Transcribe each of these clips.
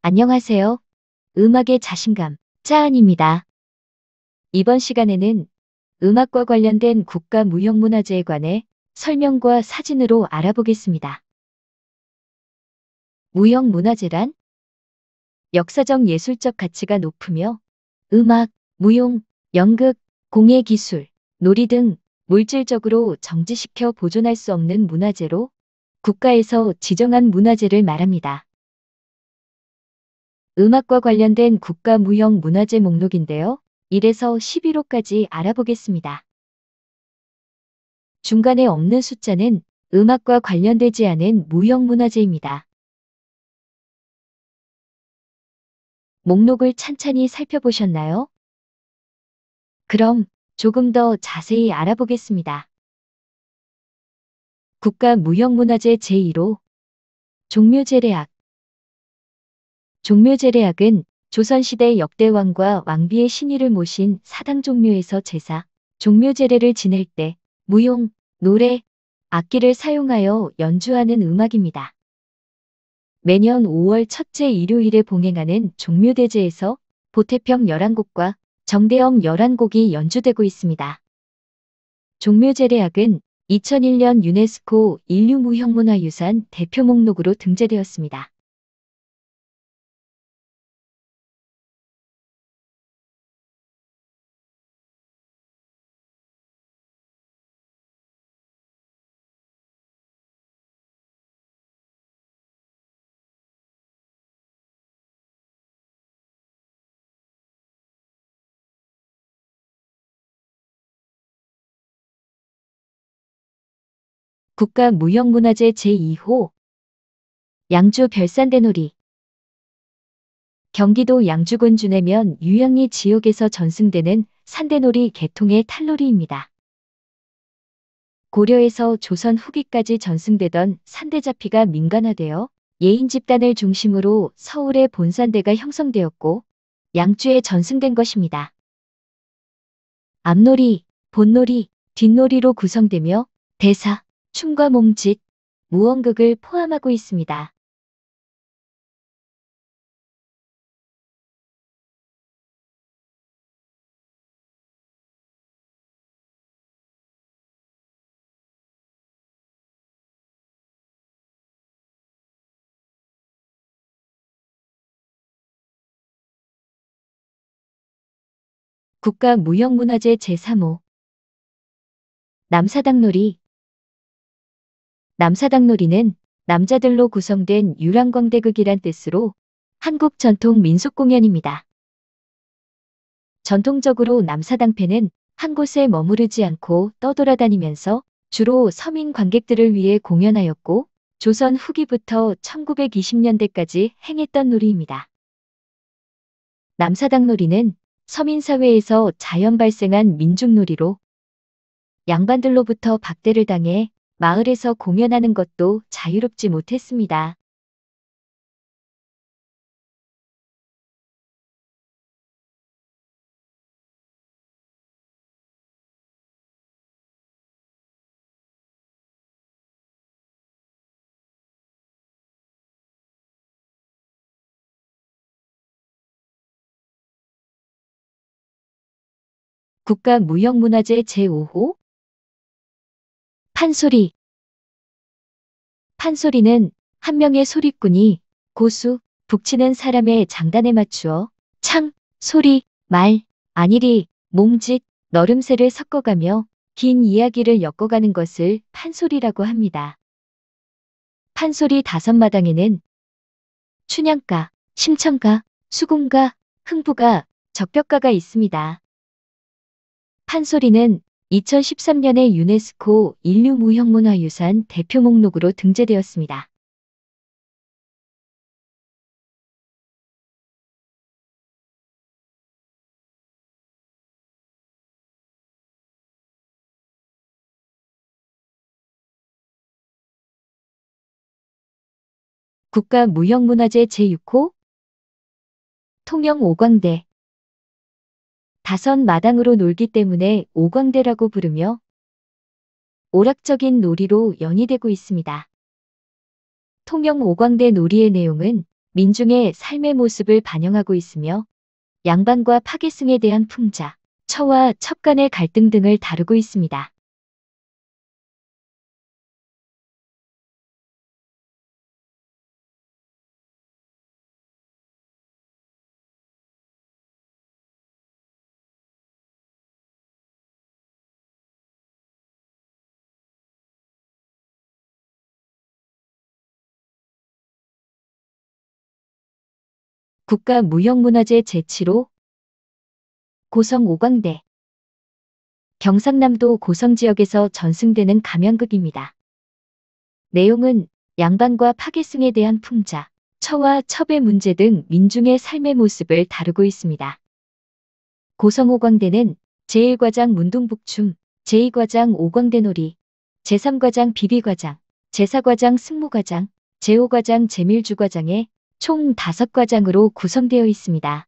안녕하세요. 음악의 자신감, 짜은입니다. 이번 시간에는 음악과 관련된 국가무형문화재에 관해 설명과 사진으로 알아보겠습니다. 무형문화재란 역사적 예술적 가치가 높으며 음악, 무용, 연극, 공예기술, 놀이 등 물질적으로 정지시켜 보존할 수 없는 문화재로 국가에서 지정한 문화재를 말합니다. 음악과 관련된 국가무형문화재 목록인데요. 1에서 11호까지 알아보겠습니다. 중간에 없는 숫자는 음악과 관련되지 않은 무형문화재입니다. 목록을 찬찬히 살펴보셨나요? 그럼 조금 더 자세히 알아보겠습니다. 국가무형문화재 제1호 종묘제례악. 종묘제례악은 조선시대 역대왕과 왕비의 신의를 모신 사당종묘에서 제사, 종묘제례를 지낼 때 무용, 노래, 악기를 사용하여 연주하는 음악입니다. 매년 5월 첫째 일요일에 봉행하는 종묘대제에서 보태평 11곡과 정대엄 11곡이 연주되고 있습니다. 종묘제례악은 2001년 유네스코 인류무형문화유산 대표 목록으로 등재되었습니다. 국가무형문화재 제2호 양주 별산대놀이. 경기도 양주군 주내면 유양리 지역에서 전승되는 산대놀이 계통의 탈놀이입니다. 고려에서 조선 후기까지 전승되던 산대잡이가 민간화되어 예인 집단을 중심으로 서울의 본산대가 형성되었고 양주에 전승된 것입니다. 앞놀이, 본놀이, 뒷놀이로 구성되며 대사, 춤과 몸짓, 무언극을 포함하고 있습니다. 국가무형문화재 제3호 남사당놀이. 남사당놀이는 남자들로 구성된 유랑광대극이란 뜻으로 한국 전통 민속공연입니다. 전통적으로 남사당패는 한 곳에 머무르지 않고 떠돌아다니면서 주로 서민 관객들을 위해 공연하였고 조선 후기부터 1920년대까지 행했던 놀이입니다. 남사당놀이는 서민사회에서 자연 발생한 민중놀이로 양반들로부터 박대를 당해 마을에서 공연하는 것도 자유롭지 못했습니다. 국가무형문화재 제5호 판소리. 판소리는 한 명의 소리꾼이 고수, 북치는 사람의 장단에 맞추어 창, 소리, 말, 안일이, 몸짓, 너름새를 섞어가며 긴 이야기를 엮어가는 것을 판소리라고 합니다. 판소리 5마당에는 춘향가, 심청가, 수궁가, 흥부가, 적벽가가 있습니다. 판소리는 2013년에 유네스코 인류무형문화유산 대표 목록으로 등재되었습니다. 국가무형문화재 제6호 통영 오광대. 5마당으로 놀기 때문에 오광대라고 부르며 오락적인 놀이로 연이되고 있습니다. 통영 오광대 놀이의 내용은 민중의 삶의 모습을 반영하고 있으며 양반과 파계승에 대한 풍자, 처와 첩 간의 갈등 등을 다루고 있습니다. 국가무형문화재 제7호 고성 오광대 경상남도 고성 지역에서 전승되는 가면극입니다. 내용은 양반과 파계승에 대한 풍자, 처와 첩의 문제 등 민중의 삶의 모습을 다루고 있습니다. 고성 오광대는 제1과장 문동북춤, 제2과장 오광대놀이, 제3과장 비비과장, 제4과장 승무과장, 제5과장 제밀주과장의 총 5과장으로 구성되어 있습니다.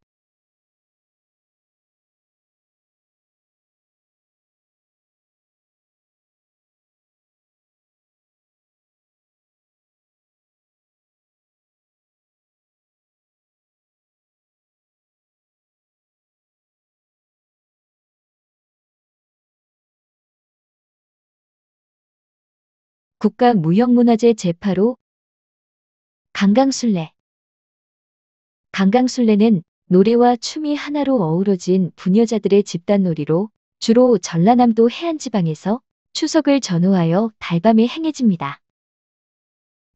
국가무형문화재 제8호 강강술래 강강술래는 노래와 춤이 하나로 어우러진 부녀자들의 집단놀이로 주로 전라남도 해안지방에서 추석을 전후하여 달밤에 행해집니다.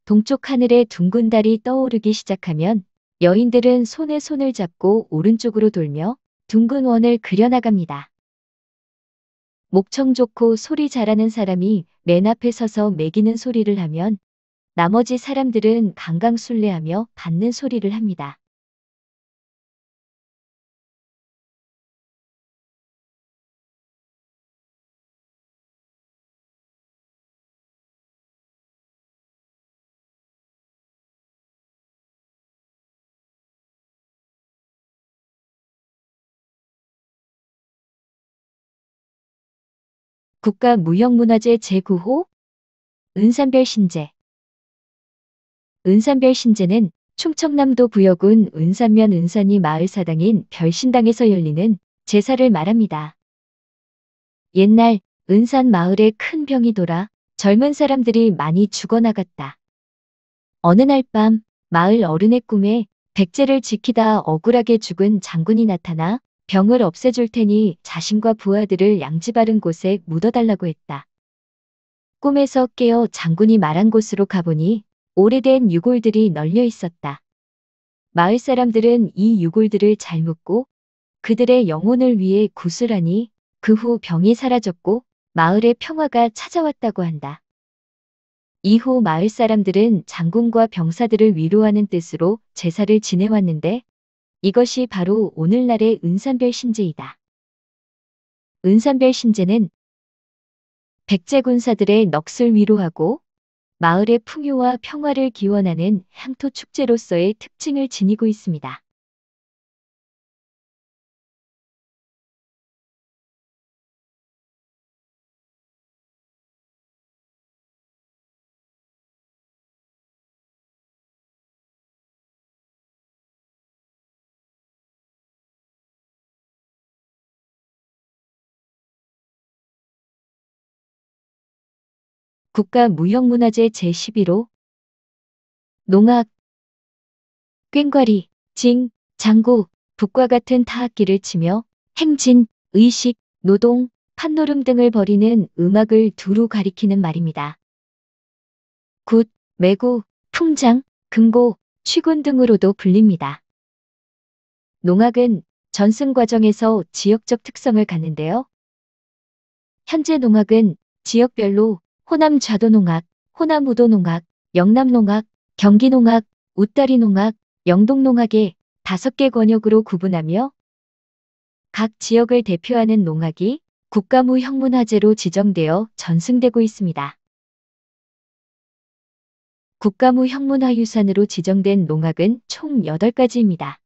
동쪽 하늘에 둥근 달이 떠오르기 시작하면 여인들은 손에 손을 잡고 오른쪽으로 돌며 둥근 원을 그려나갑니다. 목청 좋고 소리 잘하는 사람이 맨 앞에 서서 매기는 소리를 하면 나머지 사람들은 강강술래하며 받는 소리를 합니다. 국가무형문화재 제9호 은산별 신제 은산별 신제는 충청남도 부여군 은산면 은산이 마을 사당인 별신당에서 열리는 제사를 말합니다. 옛날 은산 마을에 큰 병이 돌아 젊은 사람들이 많이 죽어나갔다. 어느 날 밤 마을 어른의 꿈에 백제를 지키다 억울하게 죽은 장군이 나타나 병을 없애줄 테니 자신과 부하들을 양지 바른 곳에 묻어달라고 했다. 꿈에서 깨어 장군이 말한 곳으로 가보니 오래된 유골들이 널려 있었다. 마을 사람들은 이 유골들을 잘 묻고 그들의 영혼을 위해 구슬하니 그 후 병이 사라졌고 마을에 평화가 찾아왔다고 한다. 이후 마을 사람들은 장군과 병사들을 위로하는 뜻으로 제사를 지내왔는데 이것이 바로 오늘날의 은산별 신제이다. 은산별 신제는 백제 군사들의 넋을 위로하고 마을의 풍요와 평화를 기원하는 향토 축제로서의 특징을 지니고 있습니다. 국가무형문화재 제11호 농악, 꽹과리, 징, 장구, 북과 같은 타악기를 치며 행진, 의식, 노동, 판노름 등을 벌이는 음악을 두루 가리키는 말입니다. 굿, 매구, 풍장, 금고, 취군 등으로도 불립니다. 농악은 전승 과정에서 지역적 특성을 갖는데요. 현재 농악은 지역별로 호남 좌도농악, 호남 우도농악, 영남농악, 경기농악, 웃다리농악, 영동농악의 5개 권역으로 구분하며 각 지역을 대표하는 농악이 국가무형문화재로 지정되어 전승되고 있습니다. 국가무형문화유산으로 지정된 농악은 총 8가지입니다.